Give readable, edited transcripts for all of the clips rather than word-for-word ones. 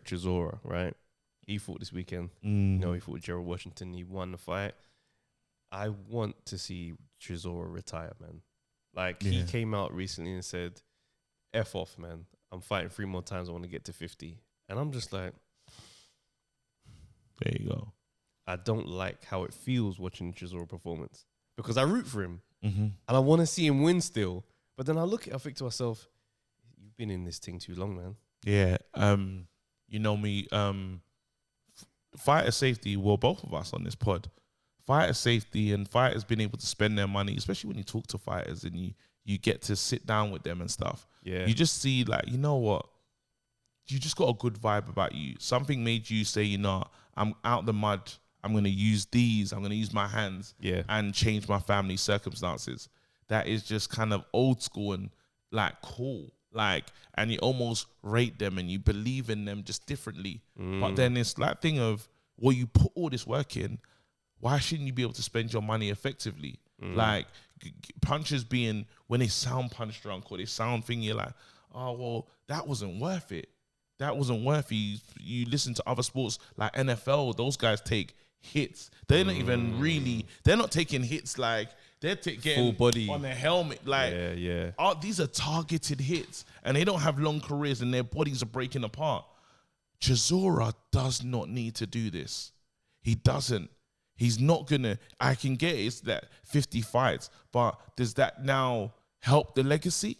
Derek Chisora, right? He fought this weekend. You know, he fought Gerald Washington. He won the fight. I want to see Chisora retire, man. Like, he came out recently and said, F off, man. I'm fighting 3 more times. I want to get to 50. And I'm just like, there you go. I don't like how it feels watching Chisora performance because I root for him and I want to see him win still. But then I look at it, I think to myself, you've been in this thing too long, man. Yeah. You know me, fighter safety, well, both of us on this pod, fighter safety and fighters being able to spend their money, especially when you talk to fighters and you get to sit down with them and stuff. Yeah. You just see, like, you know what? You just got a good vibe about you. Something made you say, you know, I'm out the mud. I'm going to use these. I'm going to use my hands and change my family circumstances. That is just kind of old school and, like, cool. Like, and you almost rate them and you believe in them just differently. But then it's that thing of, well, you put all this work in, why shouldn't you be able to spend your money effectively? Like, punchers being, when they sound punch drunk or they sound thingy, you're like, oh, well, that wasn't worth it. That wasn't worth it. You listen to other sports like NFL, those guys take hits. They're not even really, they're not taking hits like, they're getting full body on their helmet. Like, these are targeted hits and they don't have long careers and their bodies are breaking apart. Chisora does not need to do this. He doesn't. He's not gonna, I can get it's that 50 fights, but does that now help the legacy?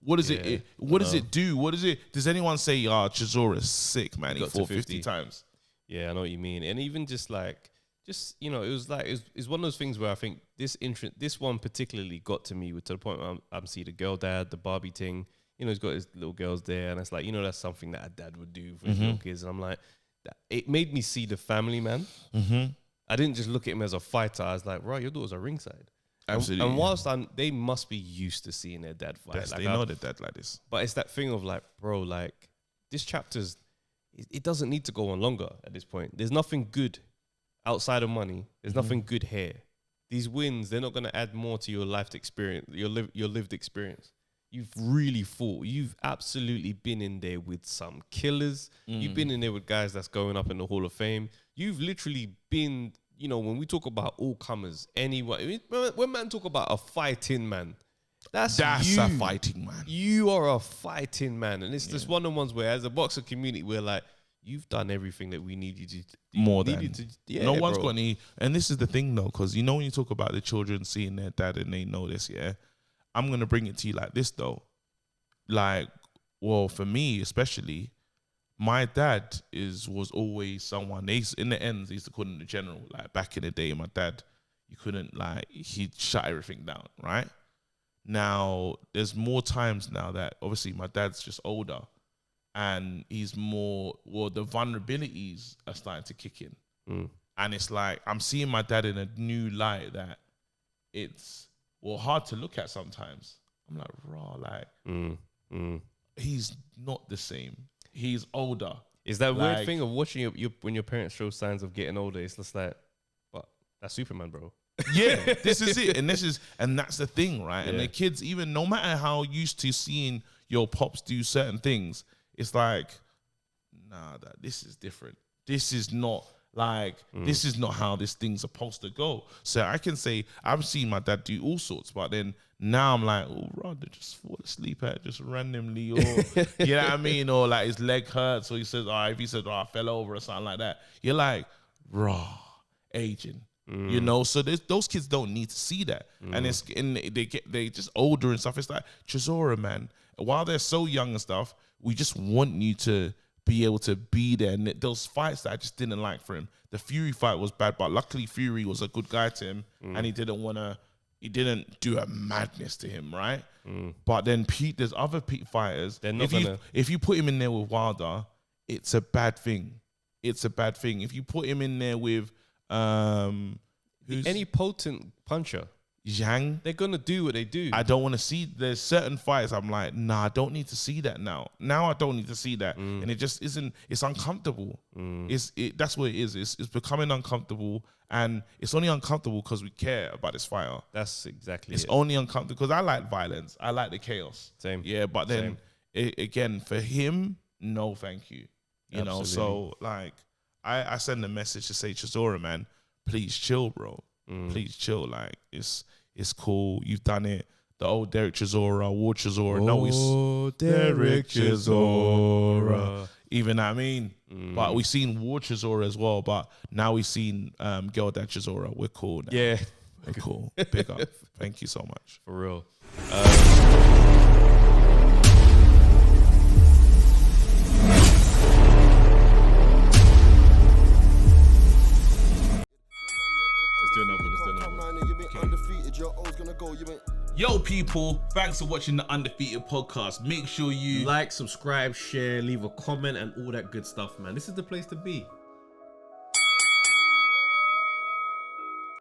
What does it what does it do? What is it? Does anyone say, Chisora is sick, man? He fought 50 times. Yeah, I know what you mean. And even just you know, it was like, it's one of those things where I think this one particularly got to me to the point where I'm seeing the girl dad, the Barbie thing. You know, he's got his little girls there, and it's like, you know, that's something that a dad would do for his little kids. And I'm like, it made me see the family, man. I didn't just look at him as a fighter. I was like, right, your daughters are ringside. Absolutely. And whilst they must be used to seeing their dad fight. Like, they know their dad like this. But it's that thing of like, bro, like, this chapter's, it doesn't need to go on longer at this point. There's nothing good outside of money. There's nothing good here. These wins, they're not going to add more to your life experience, your lived experience. You've really fought. You've absolutely been in there with some killers. You've been in there with guys that's going up in the Hall of Fame. You've literally been, you know, when we talk about all comers, anyone, when man talk about a fighting man, that's you. A fighting man. You are a fighting man. And it's just one of the ones where, as a boxer community, we're like, you've done everything that we need you to do. No one's got any, and this is the thing though, because you know when you talk about the children seeing their dad and they know this, I'm going to bring it to you like this though. Like, well, for me especially, my dad was always someone, in the ends, they used to call him the general. Like, back in the day, my dad, you couldn't, like, he'd shut everything down, right? Now, there's more times now that, obviously, my dad's just older, and he's more, well, the vulnerabilities are starting to kick in. And it's like, I'm seeing my dad in a new light that it's, well, hard to look at sometimes. I'm like, raw, like, he's not the same. He's older. Is that weird thing of watching when your parents show signs of getting older? It's just like, but that's Superman, bro. Yeah, this is it. And that's the thing, right? And the kids, even no matter how used to seeing your pops do certain things, it's like, nah, this is different. This is not like, this is not how this thing's supposed to go. So I can say, I've seen my dad do all sorts, but then now I'm like, oh, rather just fall asleep at just randomly, or, you know what I mean? Or like his leg hurts, or he says, if he says, I fell over or something like that, you're like, raw, aging. You know, so those kids don't need to see that, and they just older and stuff. It's like Chisora, man. While they're so young and stuff, we just want you to be able to be there. And those fights that I just didn't like for him, the Fury fight was bad, but luckily Fury was a good guy to him, and he didn't do a madness to him, right? But then there's other fighters. If you put him in there with Wilder, it's a bad thing. It's a bad thing. If you put him in there with any potent puncher, Zhang, they're gonna do what they do. I don't want to see. There's certain fights I'm like, nah, I don't need to see that now. Now I don't need to see that, and it just isn't. It's uncomfortable. That's what it is. It's becoming uncomfortable, and it's only uncomfortable because we care about this fighter. That's exactly. It's only uncomfortable because I like violence. I like the chaos. Same. Yeah, but then again, for him, no, thank you. You know, so like I send a message to say, Chisora, man, please chill, bro. Please chill. Like it's cool. You've done it. The old Derek Chisora, War Chisora. No, it's Derek Chisora. Even I mean, but we've seen War Chisora as well. But now we've seen Girl Dad Chisora. We're cool now. Yeah, we're cool. Big up. Thank you so much. For real. Yo, people, thanks for watching the Undefeated podcast. Make sure you like, subscribe, share, leave a comment, and all that good stuff, man. This is the place to be.